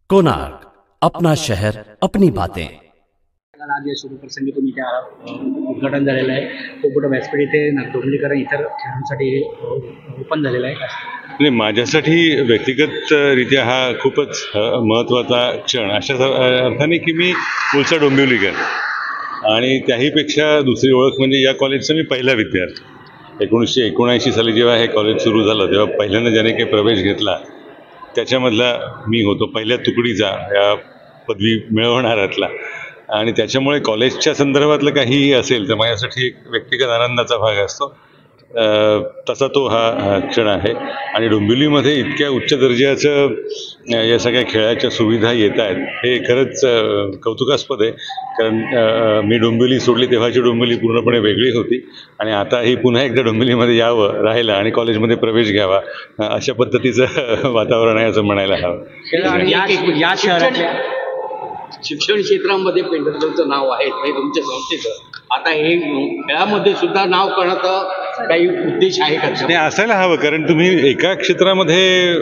कोणार्क, अपना शहर अपनी बातें। आज या शुभप्रसंगी तुम्ही त्या उद्घाटन झालेलं आहे. खूप मोठं व्यासपीठ इथे डोंबिवलीकरण इतर खेळांसाठी ओपन झालेलं आहे. नाही, माझ्यासाठी व्यक्तिगतरित्या हा खूपच महत्त्वाचा क्षण अशा अर्थाने की मी मूळचा डोंबिवलीकर आणि त्याहीपेक्षा दुसरी ओळख म्हणजे या कॉलेजचा मी पहिला विद्यार्थी. 1979 साली जेव्हा हे कॉलेज सुरू झालं तेव्हा पहिल्यांदा ज्याने काही प्रवेश घेतला त्याच्यामधला मी होतो, पहिल्या तुकडीचा या पदवी मिळवणाऱ्यातला. आणि त्याच्यामुळे कॉलेजच्या संदर्भातलं काहीही असेल तर माझ्यासाठी एक व्यक्तिगत आनंदाचा भाग असतो. तसा तो हा क्षण आहे. आणि डोंबिवलीमध्ये इतक्या उच्च दर्जाचं या सगळ्या खेळाच्या सुविधा येत आहेत हे खरंच कौतुकास्पद आहे. कारण मी डोंबिवली सोडली तेव्हाची डोंबिवली पूर्णपणे वेगळी होती आणि आता ही पुन्हा एकदा डोंबिवलीमध्ये यावं, राहिलं आणि कॉलेजमध्ये प्रवेश घ्यावा अशा पद्धतीचं वातावरण आहे असं म्हणायला हवं. या शहरातल्या शिक्षण क्षेत्रामध्ये पेंढरकरचं नाव आहे हे तुमच्या संस्थेचं. आता हे खेळामध्ये सुद्धा नाव करण्याचा काही उद्देश आहे का? नाही, असायला हवं. कारण तुम्ही एका क्षेत्रामध्ये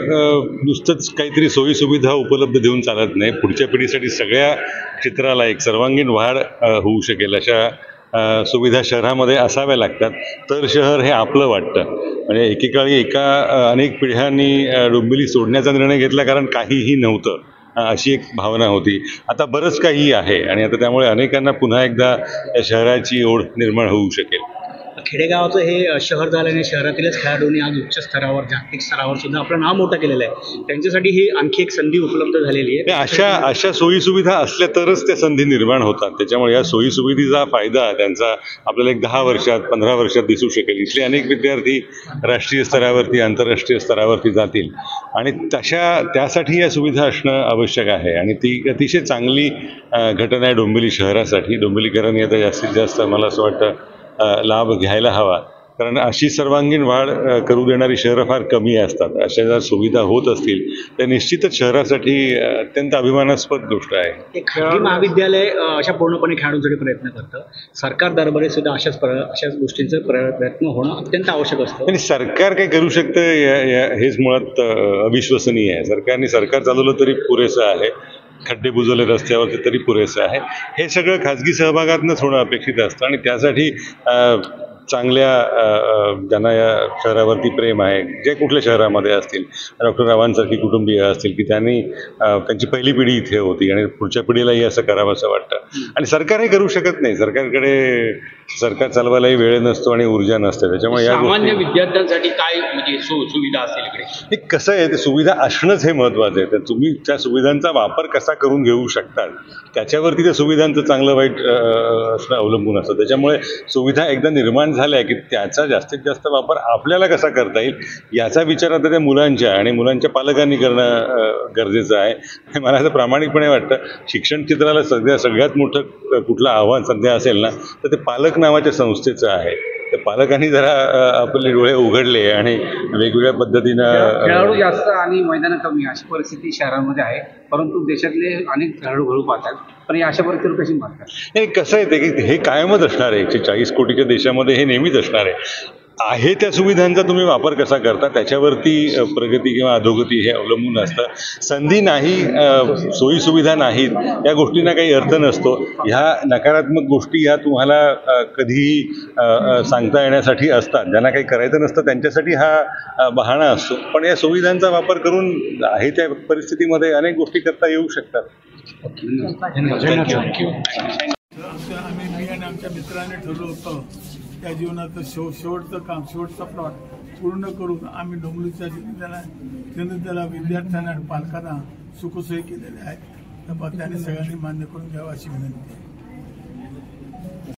नुसतंच काहीतरी सोयीसुविधा उपलब्ध देऊन चालत नाही. पुढच्या पिढीसाठी सगळ्या क्षेत्राला एक सर्वांगीण वाढ होऊ शकेल अशा सुविधा शहरामध्ये असाव्या लागतात. तर शहर हे आपलं वाटतं. म्हणजे एकेकाळी अनेक पिढ्यांनी डोंबिवली सोडण्याचा निर्णय घेतला कारण काहीही नव्हतं अशी एक भावना होती. आता बरंच काही आहे आणि आता त्यामुळे अनेकांना पुन्हा एकदा या शहराची ओढ निर्माण होऊ शकेल. खेडेगावाचं हे शहर झाल्याने शहरातीलच खेळाडूंनी आज उच्च स्तरावर, जागतिक स्तरावर सुद्धा आपलं नाव मोठं केलेलं आहे. त्यांच्यासाठी ही आणखी एक संधी उपलब्ध झालेली आहे. अशा सोयीसुविधा असल्या तरच त्या संधी निर्माण होतात. त्याच्यामुळे या सोयीसुविधेचा फायदा त्यांचा आपल्याला एक 10 वर्षात 15 वर्षात दिसू शकेल. इथले अनेक विद्यार्थी राष्ट्रीय स्तरावरती, आंतरराष्ट्रीय स्तरावरती जातील आणि त्यासाठी या सुविधा असणं आवश्यक आहे. आणि ती अतिशय चांगली घटना आहे डोंबिवली शहरासाठी. डोंबिवलीकरांनी आता जास्तीत जास्त मला असं वाटतं लाभ घ्यायला हवा. कारण अशी सर्वांगीण वाढ करू देणारी शहरं फार कमी असतात. अशा जर सुविधा होत असतील तर निश्चितच शहरासाठी अत्यंत अभिमानास्पद गोष्ट आहे. खाजगी महाविद्यालय अशा पूर्णपणे खेळाडूंसाठी प्रयत्न करतं. सरकार दरबारी सुद्धा अशाच गोष्टींचा प्रयत्न होणं अत्यंत आवश्यक असतं. आणि सरकार काय करू शकतं हेच मुळात अविश्वसनीय आहे. सरकार चालवलं तरी पुरेसं आहे, खड्डे बुजवले रस्त्यावरती तरी पुरेसं आहे. हे सगळं खाजगी सहभागातूनच होणं अपेक्षित असतं आणि त्यासाठी चांगल्या ज्यांना या शहरावरती प्रेम आहे, जे कुठल्या शहरामध्ये असतील, डॉक्टर रावांसारखी कुटुंबीय असतील की त्यांची पहिली पिढी इथे होती आणि पुढच्या पिढीलाही असं करावं असं वाटतं. आणि सरकार हे करू शकत नाही. सरकार चालवायलाही वेळ नसतो आणि ऊर्जा नसते. त्याच्यामुळे या सामान्य विद्यार्थ्यांसाठी काय म्हणजे सुविधा असेल इकडे? हे कसं आहे, ते सुविधा असणंच हे महत्त्वाचं आहे. तर तुम्ही त्या सुविधांचा वापर कसा करून घेऊ शकतात त्याच्यावरती त्या सुविधांचं चांगलं वाईट असणं अवलंबून असतं. त्याच्यामुळे सुविधा एकदा निर्माण झाल्या की त्याचा जास्तीत जास्त वापर आपल्याला कसा करता येईल याचा विचार आता त्या मुलांच्या आणि मुलांच्या पालकांनी करणं गरजेचं आहे. मला असं प्रामाणिकपणे वाटतं शिक्षण क्षेत्राला सगळ्यात मोठं कुठलं आव्हान सध्या असेल ना तर ते पालक नावाच्या संस्थेचं आहे. तर पालकांनी जरा आपले डोळे उघडले आणि वेगवेगळ्या पद्धतीनं खेळाडू जास्त आणि मैदान कमी अशी परिस्थिती शहरांमध्ये आहे. परंतु देशातले अनेक खेळाडू घडू पाहतात. पण अशा परिस्थितीवर कशी मारतात? हे कसं आहे ते की हे कायमच असणार आहे. 140 कोटीच्या देशामध्ये हे नेहमीच असणार आहे. त्या सुविधांचा तुम्ही वापर कसा करता त्याच्यावरती प्रगती किंवा अधोगती हे अवलंबून असतं. संधी नाही, सोयीसुविधा नाहीत या गोष्टींना काही अर्थ नसतो. ह्या नकारात्मक गोष्टी ह्या तुम्हाला कधीही सांगता येण्यासाठी असतात. ज्यांना काही करायचं नसतं त्यांच्यासाठी हा बहाणा असतो. पण या सुविधांचा वापर करून आहे त्या परिस्थितीमध्ये अनेक गोष्टी करता येऊ शकतात. मी आणि आमच्या मित्राने ठरवलं होतं त्या जीवनाचं शेवटचं काम, शेवटचा प्लॉट पूर्ण करून आम्ही डोंबिवलीच्या त्याला विद्यार्थ्यांना आणि पालकांना सुखसोयी केलेल्या आहेत. तर त्यांनी सगळ्यांनी मान्य करून घ्यावं अशी विनंती आहे.